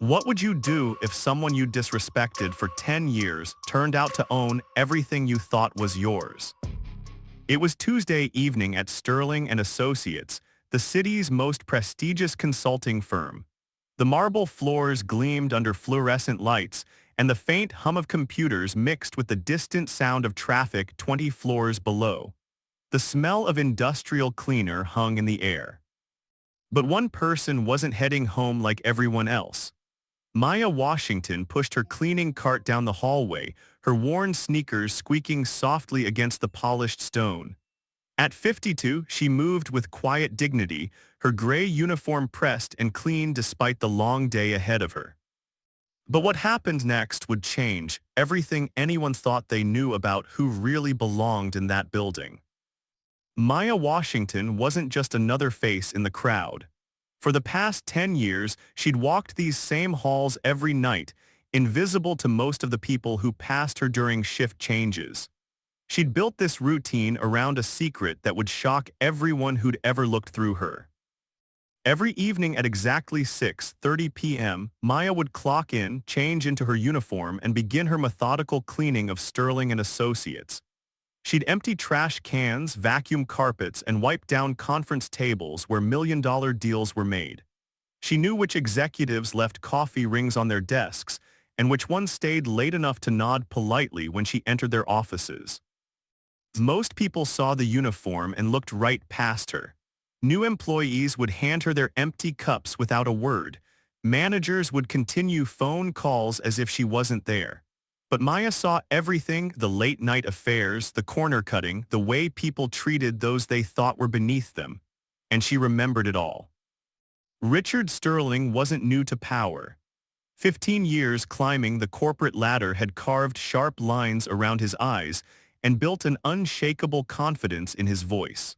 What would you do if someone you disrespected for 10 years turned out to own everything you thought was yours? It was Tuesday evening at Sterling and Associates, the city's most prestigious consulting firm. The marble floors gleamed under fluorescent lights, and the faint hum of computers mixed with the distant sound of traffic 20 floors below. The smell of industrial cleaner hung in the air. But one person wasn't heading home like everyone else. Maya Washington pushed her cleaning cart down the hallway, her worn sneakers squeaking softly against the polished stone. At 52, she moved with quiet dignity, her gray uniform pressed and clean despite the long day ahead of her. But what happened next would change everything anyone thought they knew about who really belonged in that building. Maya Washington wasn't just another face in the crowd. For the past 10 years, she'd walked these same halls every night, invisible to most of the people who passed her during shift changes. She'd built this routine around a secret that would shock everyone who'd ever looked through her. Every evening at exactly 6:30 p.m., Maya would clock in, change into her uniform, and begin her methodical cleaning of Sterling and Associates. She'd empty trash cans, vacuum carpets, and wipe down conference tables where million-dollar deals were made. She knew which executives left coffee rings on their desks, and which ones stayed late enough to nod politely when she entered their offices. Most people saw the uniform and looked right past her. New employees would hand her their empty cups without a word. Managers would continue phone calls as if she wasn't there. But Maya saw everything, the late-night affairs, the corner cutting, the way people treated those they thought were beneath them. And she remembered it all. Richard Sterling wasn't new to power. 15 years climbing the corporate ladder had carved sharp lines around his eyes and built an unshakable confidence in his voice.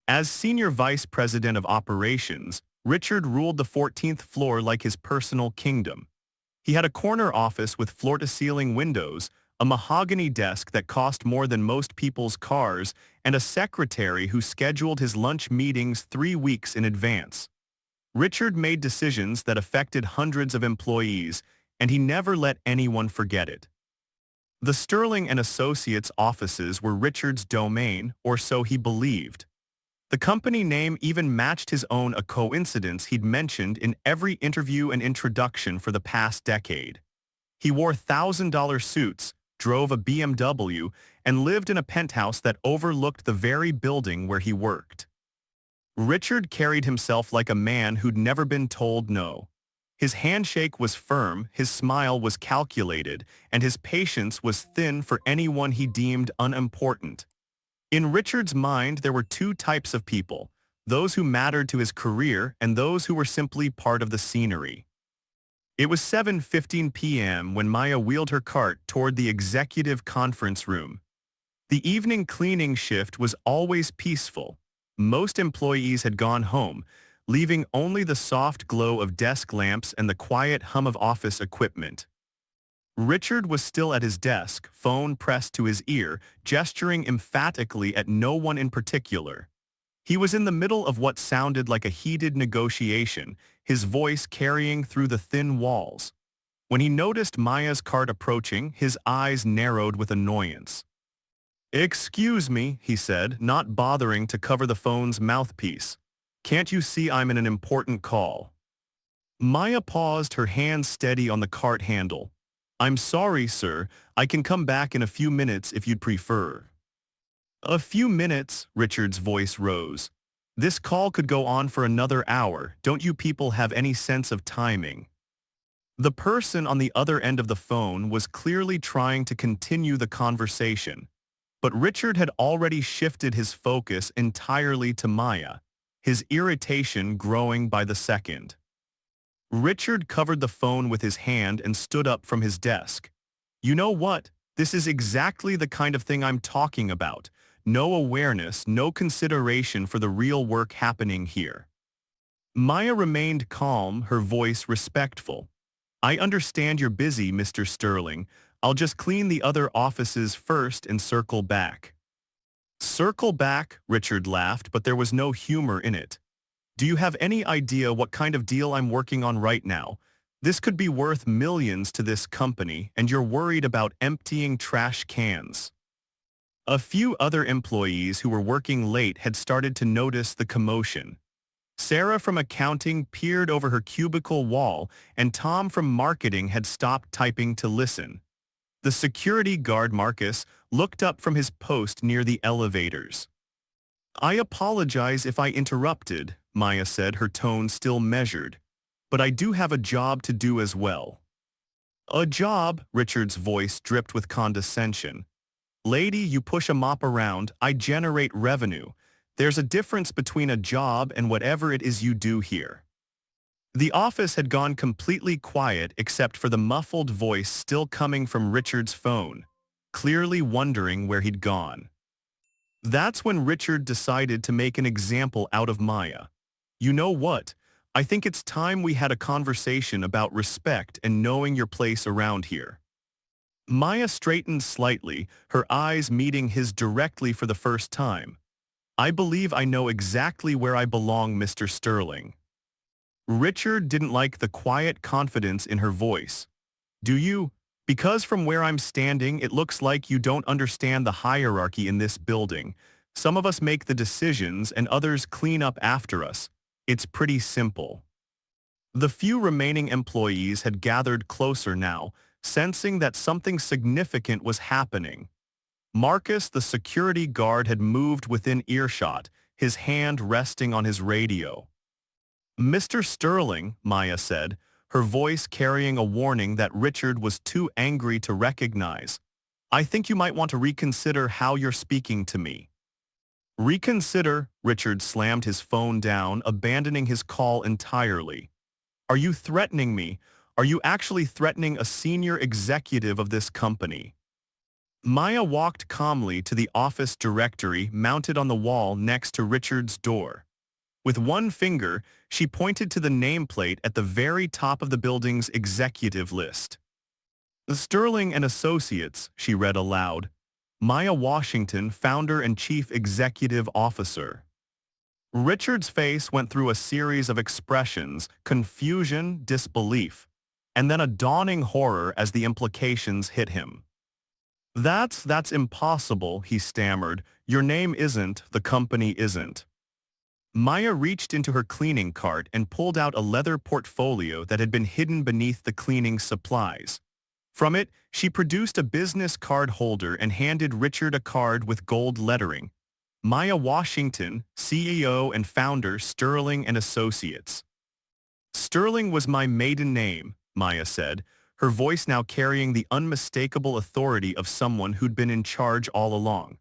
As Senior Vice President of Operations, Richard ruled the 14th floor like his personal kingdom. He had a corner office with floor-to-ceiling windows, a mahogany desk that cost more than most people's cars, and a secretary who scheduled his lunch meetings 3 weeks in advance. Richard made decisions that affected hundreds of employees, and he never let anyone forget it. The Sterling and Associates offices were Richard's domain, or so he believed. The company name even matched his own, a coincidence he'd mentioned in every interview and introduction for the past decade. He wore $1,000 suits, drove a BMW, and lived in a penthouse that overlooked the very building where he worked. Richard carried himself like a man who'd never been told no. His handshake was firm, his smile was calculated, and his patience was thin for anyone he deemed unimportant. In Richard's mind, there were two types of people, those who mattered to his career and those who were simply part of the scenery. It was 7:15 p.m. when Maya wheeled her cart toward the executive conference room. The evening cleaning shift was always peaceful. Most employees had gone home, leaving only the soft glow of desk lamps and the quiet hum of office equipment. Richard was still at his desk, phone pressed to his ear, gesturing emphatically at no one in particular. He was in the middle of what sounded like a heated negotiation, his voice carrying through the thin walls. When he noticed Maya's cart approaching, his eyes narrowed with annoyance. "Excuse me," he said, not bothering to cover the phone's mouthpiece. "Can't you see I'm in an important call?" Maya paused, her hand steady on the cart handle. "I'm sorry, sir. I can come back in a few minutes if you'd prefer." "A few minutes," Richard's voice rose. "This call could go on for another hour. Don't you people have any sense of timing?" The person on the other end of the phone was clearly trying to continue the conversation. But Richard had already shifted his focus entirely to Maya, his irritation growing by the second. Richard covered the phone with his hand and stood up from his desk. "You know what? This is exactly the kind of thing I'm talking about. No awareness, no consideration for the real work happening here." Maya remained calm, her voice respectful. "I understand you're busy, Mr. Sterling. I'll just clean the other offices first and circle back." "Circle back?" Richard laughed, but there was no humor in it. "Do you have any idea what kind of deal I'm working on right now? This could be worth millions to this company, and you're worried about emptying trash cans. A few other employees who were working late had started to notice the commotion. Sarah from accounting peered over her cubicle wall, and Tom from marketing had stopped typing to listen. The security guard, Marcus, looked up from his post near the elevators. "I apologize if I interrupted," Maya said, her tone still measured. "But I do have a job to do as well." "A job?" Richard's voice dripped with condescension. "Lady, you push a mop around, I generate revenue. There's a difference between a job and whatever it is you do here." The office had gone completely quiet except for the muffled voice still coming from Richard's phone, clearly wondering where he'd gone. That's when Richard decided to make an example out of Maya. "You know what? I think it's time we had a conversation about respect and knowing your place around here." Maya straightened slightly, her eyes meeting his directly for the first time. "I believe I know exactly where I belong, Mr. Sterling." Richard didn't like the quiet confidence in her voice. "Do you? Because from where I'm standing, it looks like you don't understand the hierarchy in this building. Some of us make the decisions and others clean up after us. It's pretty simple." The few remaining employees had gathered closer now, sensing that something significant was happening. Marcus, the security guard, had moved within earshot, his hand resting on his radio. "Mr. Sterling," Maya said, her voice carrying a warning that Richard was too angry to recognize, "I think you might want to reconsider how you're speaking to me." "Reconsider?" Richard slammed his phone down, abandoning his call entirely. "Are you threatening me? Are you actually threatening a senior executive of this company?" Maya walked calmly to the office directory mounted on the wall next to Richard's door. With one finger, she pointed to the nameplate at the very top of the building's executive list. "Sterling and Associates," she read aloud. "Maya Washington, founder and chief executive officer." Richard's face went through a series of expressions: confusion, disbelief, and then a dawning horror as the implications hit him. That's impossible," he stammered. "Your name isn't, the company isn't." Maya reached into her cleaning cart and pulled out a leather portfolio that had been hidden beneath the cleaning supplies. From it, she produced a business card holder and handed Richard a card with gold lettering. "Maya Washington, CEO and founder, Sterling and Associates." "Sterling was my maiden name," Maya said, her voice now carrying the unmistakable authority of someone who'd been in charge all along.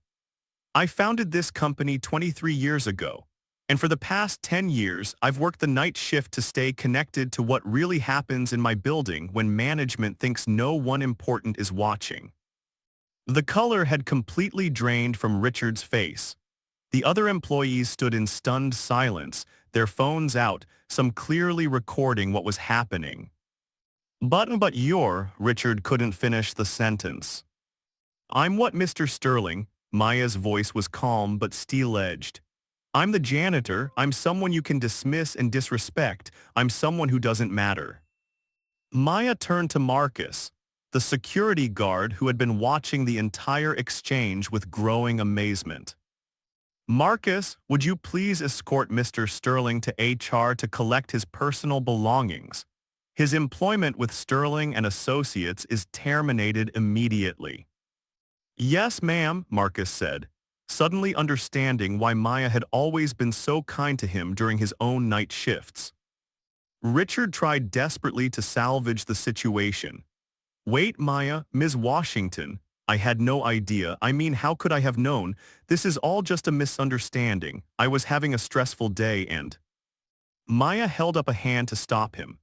"I founded this company 23 years ago. And for the past 10 years, I've worked the night shift to stay connected to what really happens in my building when management thinks no one important is watching." The color had completely drained from Richard's face. The other employees stood in stunned silence, their phones out, some clearly recording what was happening. But you're," Richard couldn't finish the sentence. "I'm what, Mr. Sterling?" Maya's voice was calm but steel-edged. "I'm the janitor. I'm someone you can dismiss and disrespect. I'm someone who doesn't matter." Maya turned to Marcus, the security guard who had been watching the entire exchange with growing amazement. "Marcus, would you please escort Mr. Sterling to HR to collect his personal belongings? His employment with Sterling and Associates is terminated immediately." "Yes, ma'am," Marcus said, suddenly understanding why Maya had always been so kind to him during his own night shifts. Richard tried desperately to salvage the situation. "Wait, Maya, Ms. Washington. I had no idea. I mean, how could I have known? This is all just a misunderstanding. I was having a stressful day and—" Maya held up a hand to stop him.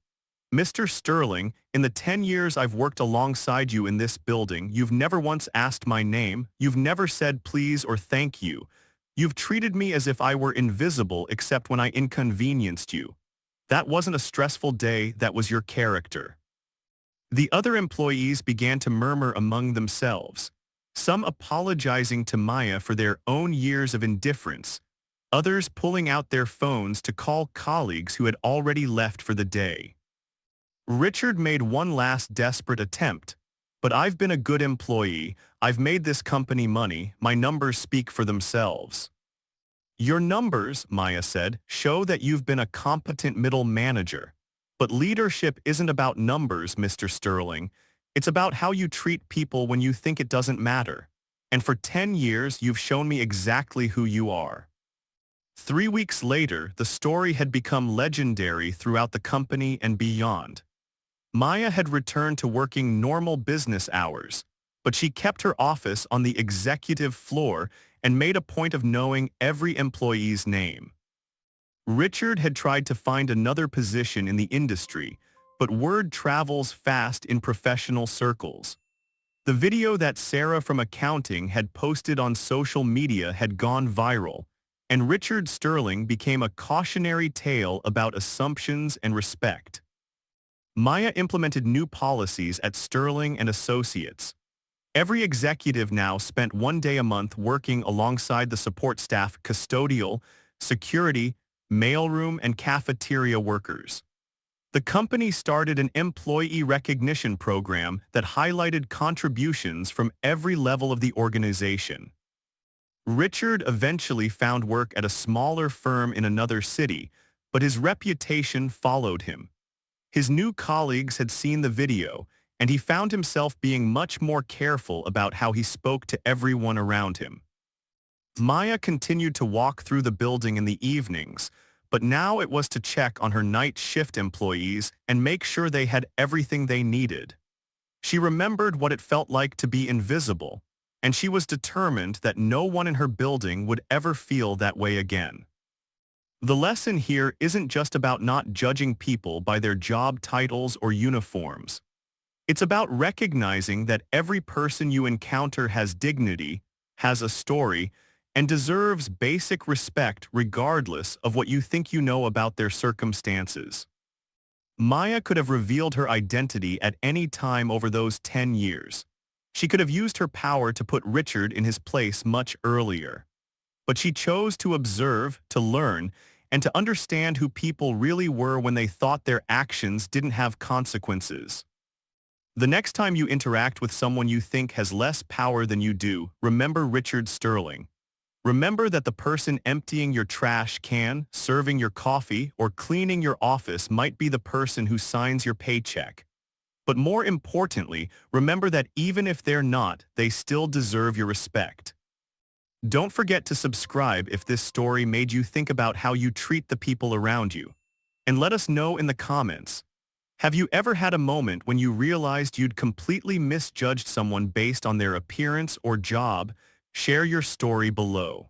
"Mr. Sterling, in the 10 years I've worked alongside you in this building, you've never once asked my name, you've never said please or thank you. You've treated me as if I were invisible except when I inconvenienced you. That wasn't a stressful day, that was your character." The other employees began to murmur among themselves, some apologizing to Maya for their own years of indifference, others pulling out their phones to call colleagues who had already left for the day. Richard made one last desperate attempt. But I've been a good employee. I've made this company money. My numbers speak for themselves. Your numbers, Maya said, show that you've been a competent middle manager. But leadership isn't about numbers, Mr. Sterling. It's about how you treat people when you think it doesn't matter. And for 10 years, you've shown me exactly who you are. 3 weeks later, the story had become legendary throughout the company and beyond. Maya had returned to working normal business hours, but she kept her office on the executive floor and made a point of knowing every employee's name. Richard had tried to find another position in the industry, but word travels fast in professional circles. The video that Sarah from accounting had posted on social media had gone viral, and Richard Sterling became a cautionary tale about assumptions and respect. Maya implemented new policies at Sterling and Associates. Every executive now spent 1 day a month working alongside the support staff, custodial, security, mailroom, and cafeteria workers. The company started an employee recognition program that highlighted contributions from every level of the organization. Richard eventually found work at a smaller firm in another city, but his reputation followed him. His new colleagues had seen the video, and he found himself being much more careful about how he spoke to everyone around him. Maya continued to walk through the building in the evenings, but now it was to check on her night shift employees and make sure they had everything they needed. She remembered what it felt like to be invisible, and she was determined that no one in her building would ever feel that way again. The lesson here isn't just about not judging people by their job titles or uniforms. It's about recognizing that every person you encounter has dignity, has a story, and deserves basic respect regardless of what you think you know about their circumstances. Maya could have revealed her identity at any time over those 10 years. She could have used her power to put Richard in his place much earlier. But she chose to observe, to learn, and to understand who people really were when they thought their actions didn't have consequences. The next time you interact with someone you think has less power than you do, remember Richard Sterling. Remember that the person emptying your trash can, serving your coffee, or cleaning your office might be the person who signs your paycheck. But more importantly, remember that even if they're not, they still deserve your respect. Don't forget to subscribe if this story made you think about how you treat the people around you. And let us know in the comments. Have you ever had a moment when you realized you'd completely misjudged someone based on their appearance or job? Share your story below.